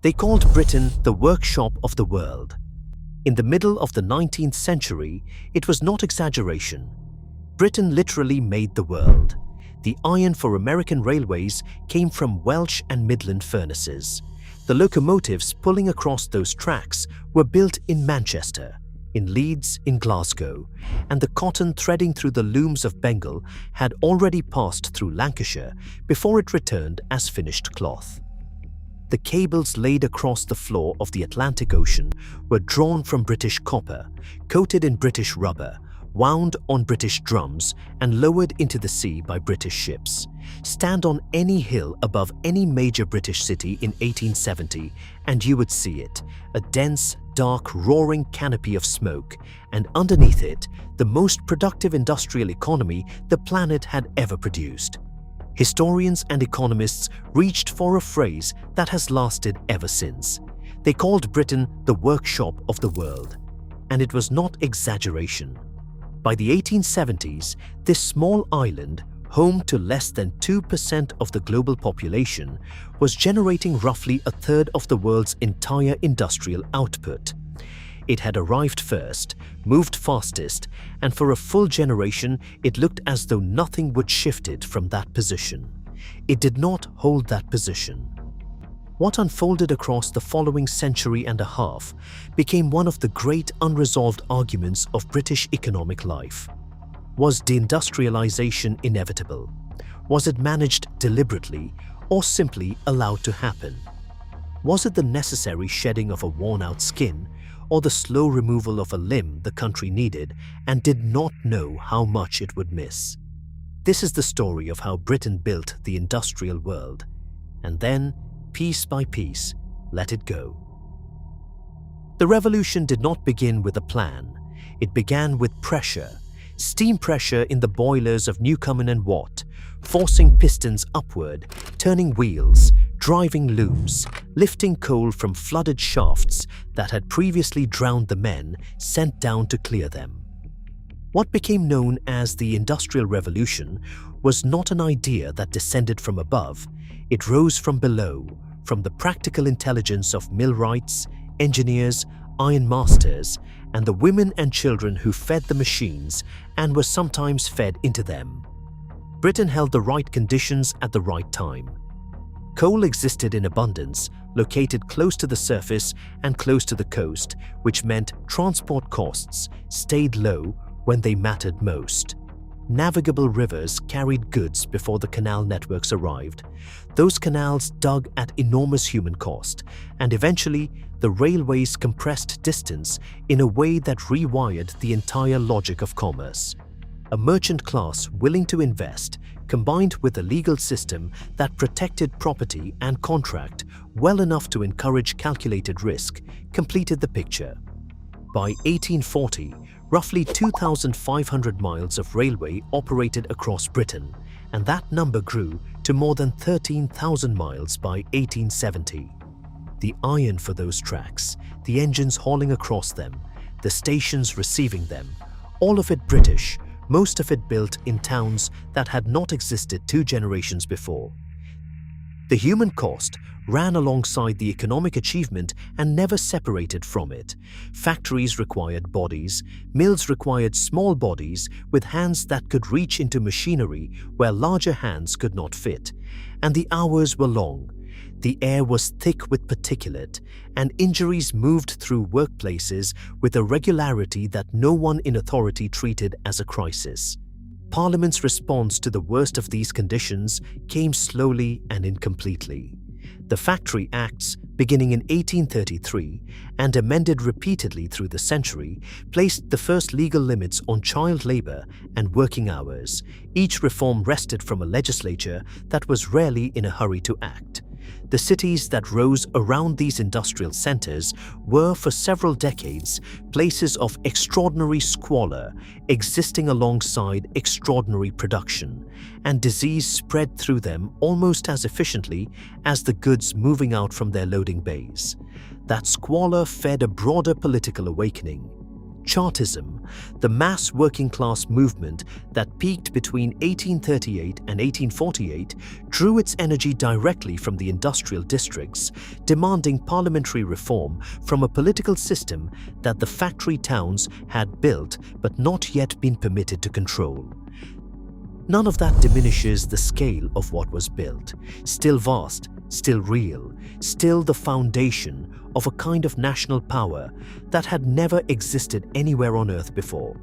They called Britain the workshop of the world. In the middle of the 19th century, it was not exaggeration. Britain literally made the world. The iron for American railways came from Welsh and Midland furnaces. The locomotives pulling across those tracks were built in Manchester, in Leeds, in Glasgow, and the cotton threading through the looms of Bengal had already passed through Lancashire before it returned as finished cloth. The cables laid across the floor of the Atlantic Ocean were drawn from British copper, coated in British rubber, wound on British drums and lowered into the sea by British ships. Stand on any hill above any major British city in 1870 and you would see it, a dense, dark, roaring canopy of smoke, and underneath it, the most productive industrial economy the planet had ever produced. Historians and economists reached for a phrase that has lasted ever since. They called Britain the workshop of the world, and it was not exaggeration. By the 1870s, this small island, home to less than 2% of the global population, was generating roughly a third of the world's entire industrial output. It had arrived first, moved fastest, and for a full generation it looked as though nothing would shift it from that position. It did not hold that position. What unfolded across the following century and a half became one of the great unresolved arguments of British economic life. Was deindustrialisation inevitable? Was it managed deliberately or simply allowed to happen? Was it the necessary shedding of a worn-out skin or the slow removal of a limb the country needed and did not know how much it would miss? This is the story of how Britain built the industrial world, and then, piece by piece, let it go. The revolution did not begin with a plan. It began with pressure, steam pressure in the boilers of Newcomen and Watt, forcing pistons upward, turning wheels, driving looms, lifting coal from flooded shafts that had previously drowned the men sent down to clear them. What became known as the Industrial Revolution was not an idea that descended from above. It rose from below, from the practical intelligence of millwrights, engineers, iron masters, and the women and children who fed the machines and were sometimes fed into them. Britain held the right conditions at the right time. Coal existed in abundance, located close to the surface and close to the coast, which meant transport costs stayed low when they mattered most. Navigable rivers carried goods before the canal networks arrived. Those canals dug at enormous human cost, and eventually the railways compressed distance in a way that rewired the entire logic of commerce. A merchant class willing to invest, combined with a legal system that protected property and contract well enough to encourage calculated risk, completed the picture. By 1840, roughly 2,500 miles of railway operated across Britain, and that number grew to more than 13,000 miles by 1870. The iron for those tracks, the engines hauling across them, the stations receiving them, all of it British, most of it built in towns that had not existed 2 generations before. The human cost ran alongside the economic achievement and never separated from it. Factories required bodies, mills required small bodies with hands that could reach into machinery where larger hands could not fit, and the hours were long. The air was thick with particulate, and injuries moved through workplaces with a regularity that no one in authority treated as a crisis. Parliament's response to the worst of these conditions came slowly and incompletely. The Factory Acts, beginning in 1833 and amended repeatedly through the century, placed the first legal limits on child labour and working hours. Each reform rested from a legislature that was rarely in a hurry to act. The cities that rose around these industrial centres were for several decades places of extraordinary squalor, existing alongside extraordinary production, and disease spread through them almost as efficiently as the goods moving out from their loading bays. That squalor fed a broader political awakening. Chartism, the mass working-class movement that peaked between 1838 and 1848, drew its energy directly from the industrial districts, demanding parliamentary reform from a political system that the factory towns had built but not yet been permitted to control. None of that diminishes the scale of what was built, still vast, still real, still the foundation of a kind of national power that had never existed anywhere on Earth before.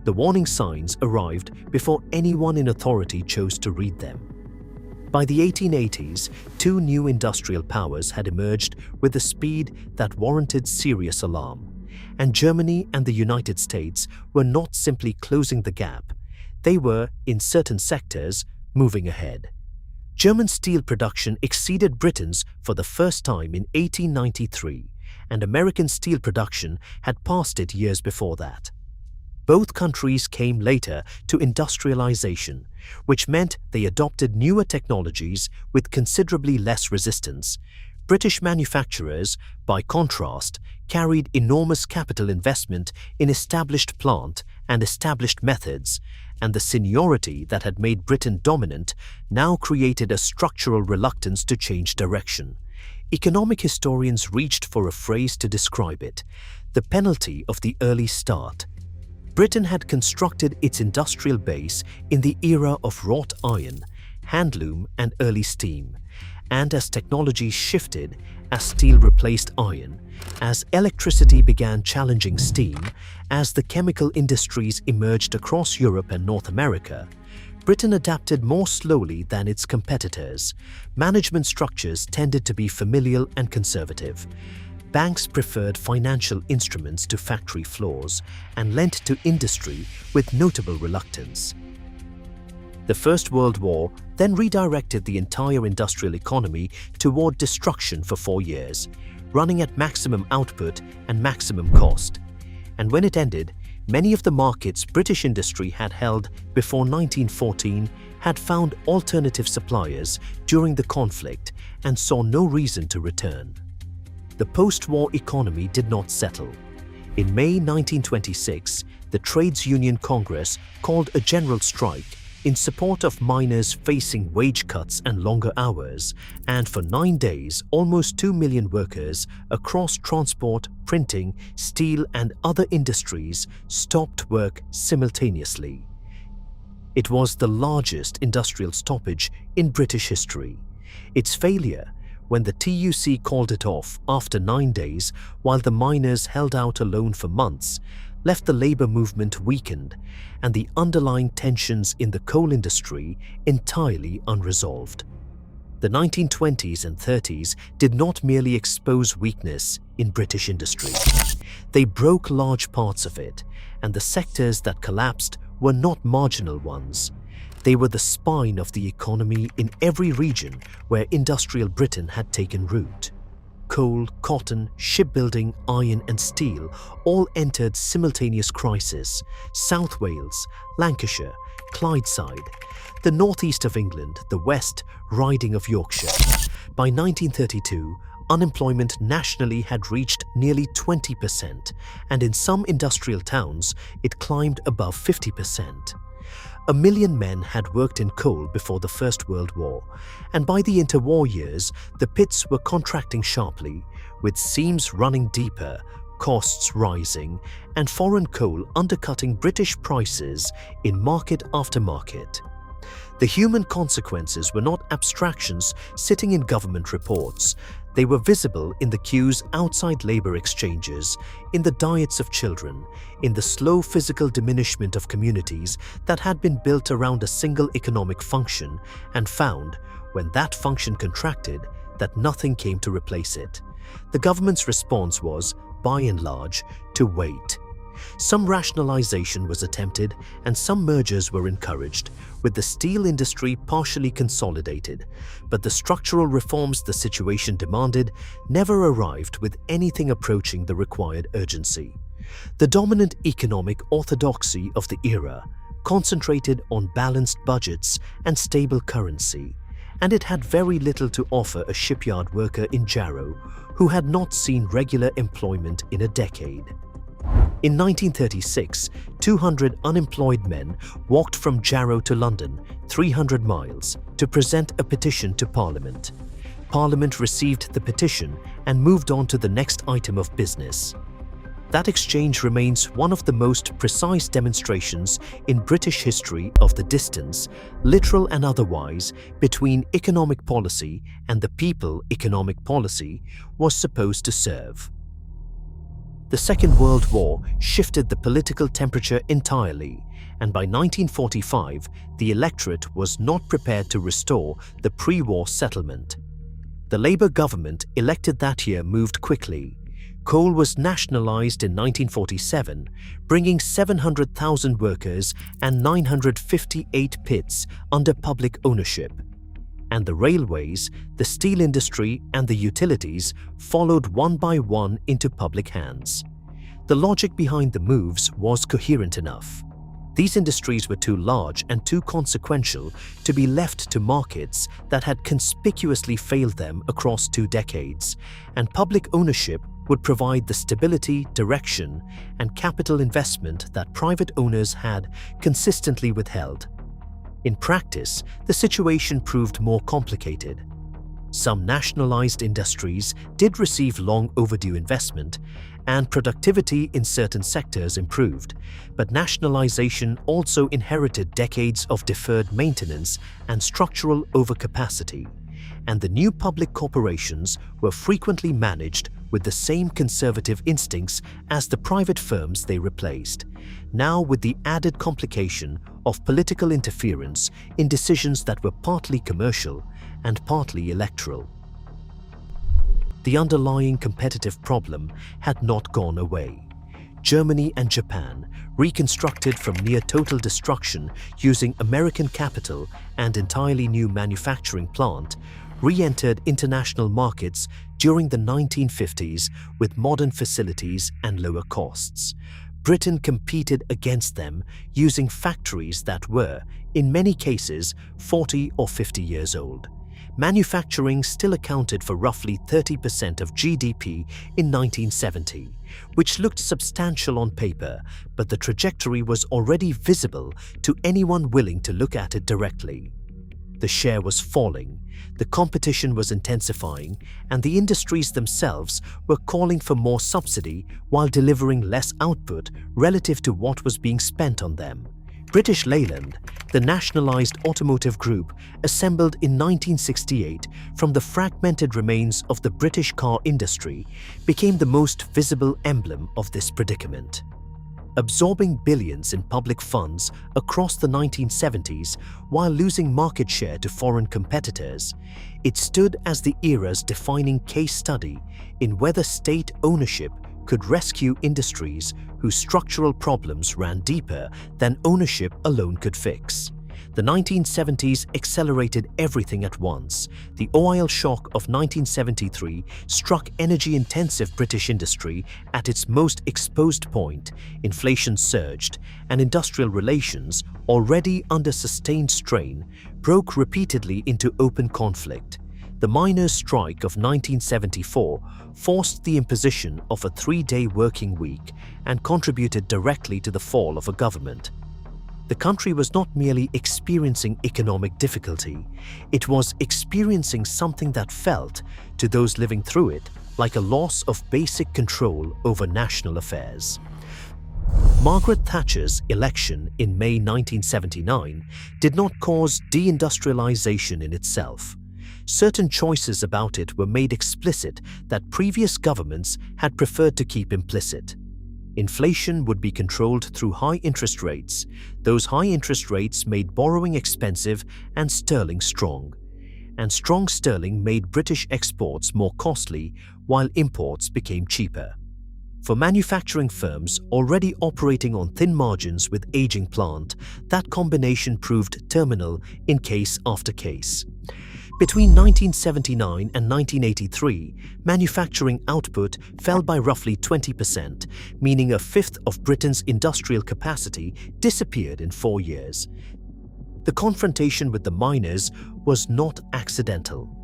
The warning signs arrived before anyone in authority chose to read them. By the 1880s, two new industrial powers had emerged with a speed that warranted serious alarm, and Germany and the United States were not simply closing the gap, they were, in certain sectors, moving ahead. German steel production exceeded Britain's for the first time in 1893, and American steel production had passed it years before that. Both countries came later to industrialization, which meant they adopted newer technologies with considerably less resistance. British manufacturers, by contrast, carried enormous capital investment in established plant and established methods, and the seniority that had made Britain dominant now created a structural reluctance to change direction. Economic historians reached for a phrase to describe it: the penalty of the early start. Britain had constructed its industrial base in the era of wrought iron, handloom and early steam, and as technology shifted, as steel replaced iron, as electricity began challenging steam, as the chemical industries emerged across Europe and North America, Britain adapted more slowly than its competitors. Management structures tended to be familial and conservative. Banks preferred financial instruments to factory floors and lent to industry with notable reluctance. The First World War then redirected the entire industrial economy toward destruction for 4 years, running at maximum output and maximum cost. And when it ended, many of the markets British industry had held before 1914 had found alternative suppliers during the conflict and saw no reason to return. The post-war economy did not settle. In May 1926, the Trades Union Congress called a general strike in support of miners facing wage cuts and longer hours, and for 9 days, almost 2 million workers across transport, printing, steel and other industries stopped work simultaneously. It was the largest industrial stoppage in British history. Its failure, when the TUC called it off after 9 days while the miners held out alone for months, left the labour movement weakened and the underlying tensions in the coal industry entirely unresolved. The 1920s and 30s did not merely expose weakness in British industry. They broke large parts of it, and the sectors that collapsed were not marginal ones. They were the spine of the economy in every region where industrial Britain had taken root. Coal, cotton, shipbuilding, iron and steel all entered simultaneous crisis. South Wales, Lancashire, Clydeside, the northeast of England, the West Riding of Yorkshire. By 1932, unemployment nationally had reached nearly 20%, and in some industrial towns it climbed above 50%. 1 million men had worked in coal before the First World War, and by the interwar years, the pits were contracting sharply, with seams running deeper, costs rising, and foreign coal undercutting British prices in market after market. The human consequences were not abstractions sitting in government reports. They were visible in the queues outside labour exchanges, in the diets of children, in the slow physical diminishment of communities that had been built around a single economic function and found, when that function contracted, that nothing came to replace it. The government's response was, by and large, to wait. Some rationalization was attempted and some mergers were encouraged, with the steel industry partially consolidated, but the structural reforms the situation demanded never arrived with anything approaching the required urgency. The dominant economic orthodoxy of the era concentrated on balanced budgets and stable currency, and it had very little to offer a shipyard worker in Jarrow who had not seen regular employment in a decade. In 1936, 200 unemployed men walked from Jarrow to London, 300 miles, to present a petition to Parliament. Parliament received the petition and moved on to the next item of business. That exchange remains one of the most precise demonstrations in British history of the distance, literal and otherwise, between economic policy and the people economic policy was supposed to serve. The Second World War shifted the political temperature entirely, and by 1945, the electorate was not prepared to restore the pre-war settlement. The Labour government elected that year moved quickly. Coal was nationalised in 1947, bringing 700,000 workers and 958 pits under public ownership. And the railways, the steel industry and the utilities followed one by one into public hands. The logic behind the moves was coherent enough. These industries were too large and too consequential to be left to markets that had conspicuously failed them across 2 decades, and public ownership would provide the stability, direction, and capital investment that private owners had consistently withheld. In practice, the situation proved more complicated. Some nationalized industries did receive long overdue investment, and productivity in certain sectors improved, but nationalization also inherited decades of deferred maintenance and structural overcapacity, and the new public corporations were frequently managed with the same conservative instincts as the private firms they replaced, now with the added complication of political interference in decisions that were partly commercial and partly electoral. The underlying competitive problem had not gone away. Germany and Japan, reconstructed from near total destruction using American capital and entirely new manufacturing plant, re-entered international markets during the 1950s with modern facilities and lower costs. Britain competed against them using factories that were, in many cases, 40 or 50 years old. Manufacturing still accounted for roughly 30% of GDP in 1970, which looked substantial on paper, but the trajectory was already visible to anyone willing to look at it directly. The share was falling, the competition was intensifying, and the industries themselves were calling for more subsidy while delivering less output relative to what was being spent on them. British Leyland, the nationalised automotive group assembled in 1968 from the fragmented remains of the British car industry, became the most visible emblem of this predicament. Absorbing billions in public funds across the 1970s while losing market share to foreign competitors, it stood as the era's defining case study in whether state ownership could rescue industries whose structural problems ran deeper than ownership alone could fix. The 1970s accelerated everything at once. The oil shock of 1973 struck energy-intensive British industry at its most exposed point, inflation surged, and industrial relations, already under sustained strain, broke repeatedly into open conflict. The miners' strike of 1974 forced the imposition of a 3-day working week and contributed directly to the fall of a government. The country was not merely experiencing economic difficulty, it was experiencing something that felt, to those living through it, like a loss of basic control over national affairs. Margaret Thatcher's election in May 1979 did not cause deindustrialisation in itself. Certain choices about it were made explicit that previous governments had preferred to keep implicit. Inflation would be controlled through high interest rates. Those high interest rates made borrowing expensive and sterling strong. And strong sterling made British exports more costly while imports became cheaper. For manufacturing firms already operating on thin margins with aging plant, that combination proved terminal in case after case. Between 1979 and 1983, manufacturing output fell by roughly 20%, meaning a fifth of Britain's industrial capacity disappeared in 4 years. The confrontation with the miners was not accidental.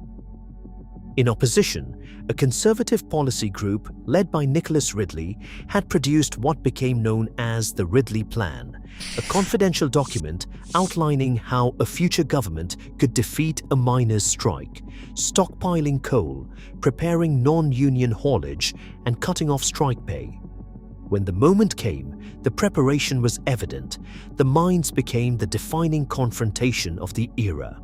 In opposition, a conservative policy group led by Nicholas Ridley had produced what became known as the Ridley Plan, a confidential document outlining how a future government could defeat a miners' strike, stockpiling coal, preparing non-union haulage, and cutting off strike pay. When the moment came, the preparation was evident. The mines became the defining confrontation of the era.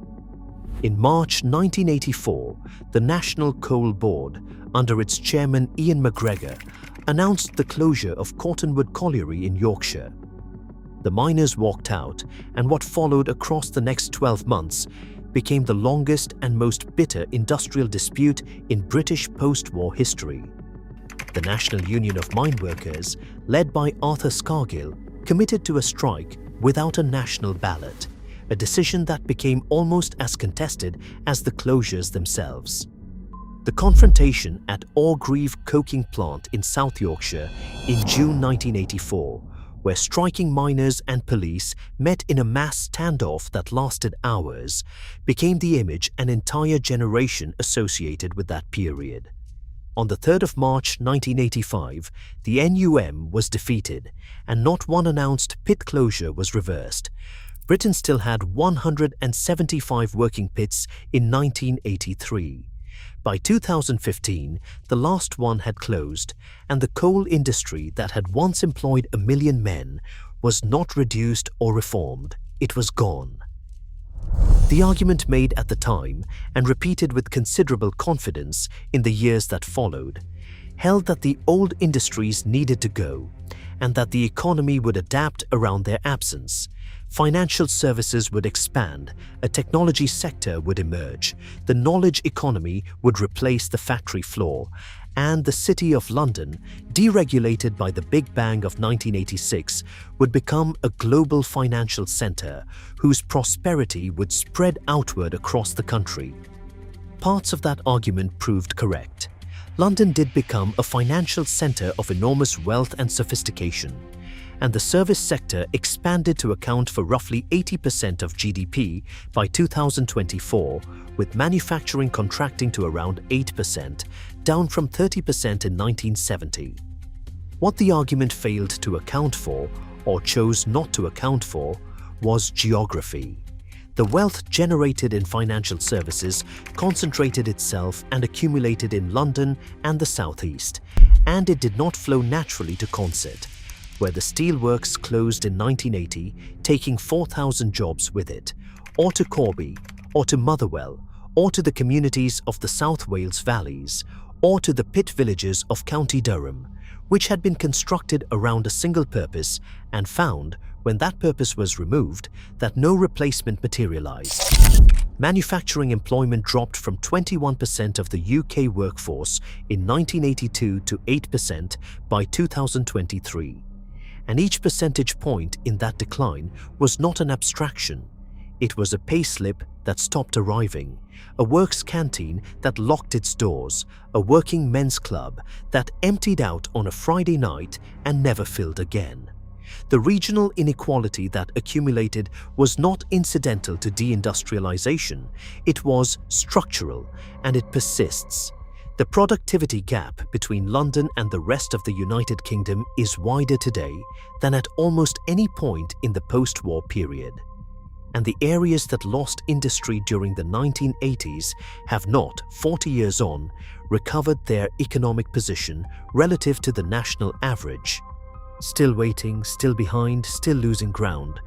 In March 1984, the National Coal Board, under its chairman Ian McGregor, announced the closure of Cottonwood Colliery in Yorkshire. The miners walked out, and what followed across the next 12 months became the longest and most bitter industrial dispute in British post-war history. The National Union of Mine Workers, led by Arthur Scargill, committed to a strike without a national ballot, a decision that became almost as contested as the closures themselves. The confrontation at Orgreave coking plant in South Yorkshire in June 1984, where striking miners and police met in a mass standoff that lasted hours, became the image an entire generation associated with that period. On the 3rd of March 1985, the NUM was defeated, and not one announced pit closure was reversed. Britain still had 175 working pits in 1983. By 2015, the last one had closed, and the coal industry that had once employed 1 million men was not reduced or reformed. It was gone. The argument made at the time, and repeated with considerable confidence in the years that followed, held that the old industries needed to go, and that the economy would adapt around their absence. Financial services would expand, a technology sector would emerge, the knowledge economy would replace the factory floor, and the City of London, deregulated by the Big Bang of 1986, would become a global financial centre whose prosperity would spread outward across the country. Parts of that argument proved correct. London did become a financial centre of enormous wealth and sophistication, and the service sector expanded to account for roughly 80% of GDP by 2024, with manufacturing contracting to around 8%, down from 30% in 1970. What the argument failed to account for, or chose not to account for, was geography. The wealth generated in financial services concentrated itself and accumulated in London and the southeast, and it did not flow naturally to Consett, where the steelworks closed in 1980, taking 4,000 jobs with it, or to Corby, or to Motherwell, or to the communities of the South Wales valleys, or to the pit villages of County Durham, which had been constructed around a single purpose and found, when that purpose was removed, that no replacement materialized. Manufacturing employment dropped from 21% of the UK workforce in 1982 to 8% by 2023. And each percentage point in that decline was not an abstraction. It was a payslip that stopped arriving, a works canteen that locked its doors, a working men's club that emptied out on a Friday night and never filled again. The regional inequality that accumulated was not incidental to deindustrialisation, it was structural, and it persists. The productivity gap between London and the rest of the United Kingdom is wider today than at almost any point in the post-war period. And the areas that lost industry during the 1980s have not, 40 years on, recovered their economic position relative to the national average. Still waiting, still behind, still losing ground.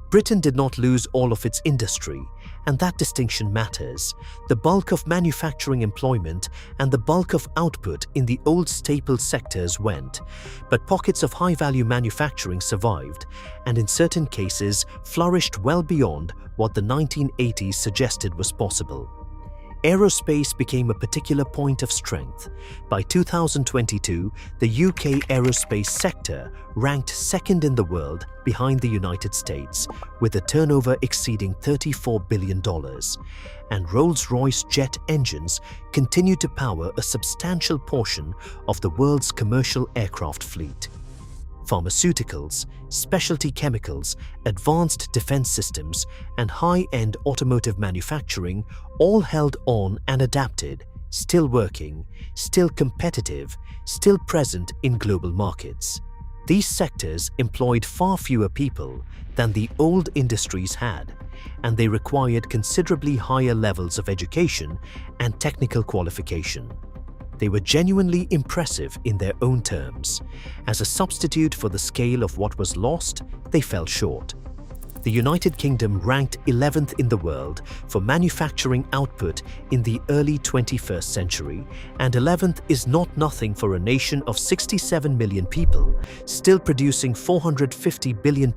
Britain did not lose all of its industry, and that distinction matters. The bulk of manufacturing employment and the bulk of output in the old staple sectors went, but pockets of high-value manufacturing survived, and in certain cases flourished well beyond what the 1980s suggested was possible. Aerospace became a particular point of strength. By 2022, the UK aerospace sector ranked second in the world behind the United States, with a turnover exceeding $34 billion, and Rolls-Royce jet engines continue to power a substantial portion of the world's commercial aircraft fleet. pharmaceuticals, specialty chemicals, advanced defense systems, and high-end automotive manufacturing all held on and adapted, still working, still competitive, still present in global markets. These sectors employed far fewer people than the old industries had, and they required considerably higher levels of education and technical qualification. They were genuinely impressive in their own terms. As a substitute for the scale of what was lost, they fell short. The United Kingdom ranked 11th in the world for manufacturing output in the early 21st century, and 11th is not nothing for a nation of 67 million people, still producing £450 billion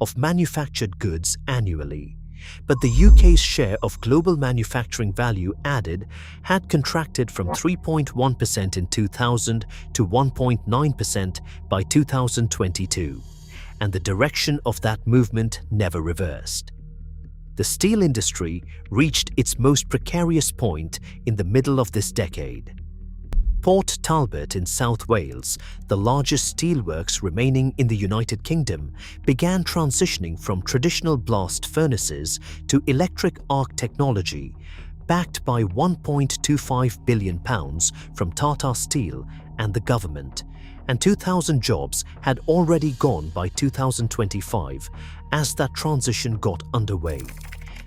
of manufactured goods annually. But the UK's share of global manufacturing value added had contracted from 3.1% in 2000 to 1.9% by 2022. And the direction of that movement never reversed. The steel industry reached its most precarious point in the middle of this decade. Port Talbot in South Wales, the largest steelworks remaining in the United Kingdom, began transitioning from traditional blast furnaces to electric arc technology, backed by £1.25 billion from Tata Steel and the government. And 2,000 jobs had already gone by 2025 as that transition got underway.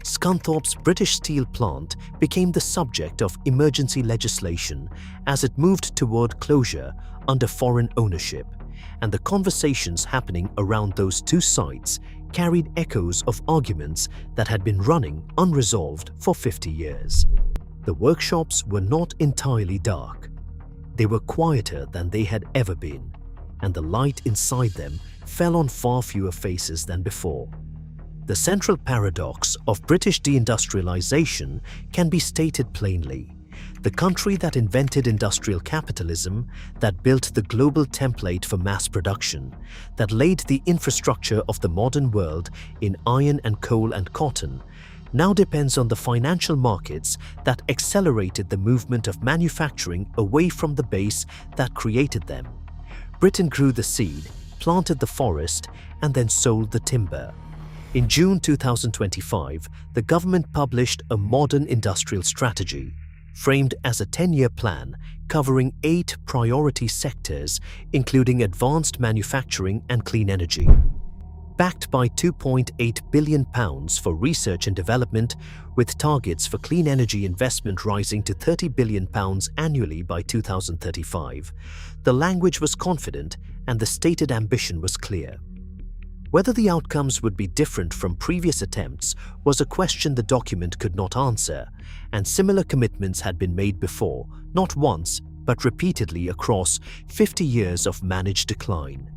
Scunthorpe's British steel plant became the subject of emergency legislation as it moved toward closure under foreign ownership, and the conversations happening around those two sites carried echoes of arguments that had been running unresolved for 50 years. The workshops were not entirely dark. They were quieter than they had ever been, and the light inside them fell on far fewer faces than before. The central paradox of British deindustrialisation can be stated plainly. The country that invented industrial capitalism, that built the global template for mass production, that laid the infrastructure of the modern world in iron and coal and cotton, now depends on the financial markets that accelerated the movement of manufacturing away from the base that created them. Britain grew the seed, planted the forest, and then sold the timber. In June 2025, the government published a modern industrial strategy, framed as a 10-year plan covering 8 priority sectors, including advanced manufacturing and clean energy. Backed by £2.8 billion for research and development, with targets for clean energy investment rising to £30 billion annually by 2035, the language was confident and the stated ambition was clear. Whether the outcomes would be different from previous attempts was a question the document could not answer, and similar commitments had been made before, not once, but repeatedly across 50 years of managed decline,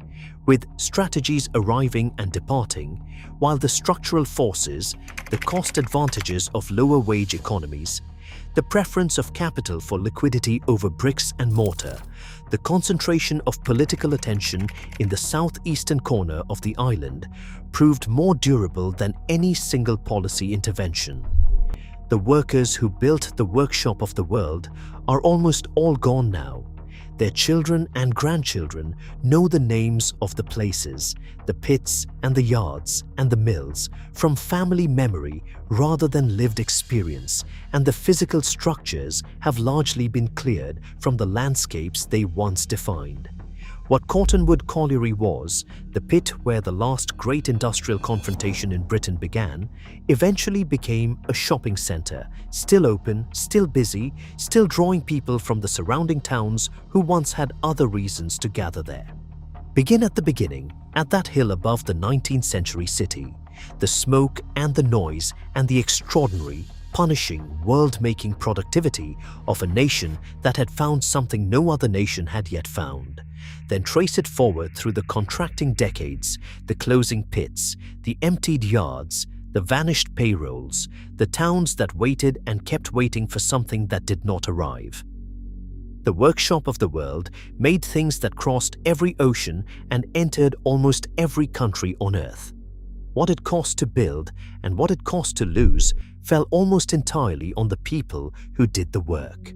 with strategies arriving and departing, while the structural forces, the cost advantages of lower wage economies, the preference of capital for liquidity over bricks and mortar, the concentration of political attention in the southeastern corner of the island proved more durable than any single policy intervention. The workers who built the workshop of the world are almost all gone now. Their children and grandchildren know the names of the places, the pits and the yards and the mills from family memory rather than lived experience, and the physical structures have largely been cleared from the landscapes they once defined. What Cottonwood Colliery was, the pit where the last great industrial confrontation in Britain began, eventually became a shopping centre, still open, still busy, still drawing people from the surrounding towns who once had other reasons to gather there. Begin at the beginning, at that hill above the 19th century city, the smoke and the noise and the extraordinary, punishing, world-making productivity of a nation that had found something no other nation had yet found. Then trace it forward through the contracting decades, the closing pits, the emptied yards, the vanished payrolls, the towns that waited and kept waiting for something that did not arrive. The workshop of the world made things that crossed every ocean and entered almost every country on earth. What it cost to build and what it cost to lose fell almost entirely on the people who did the work.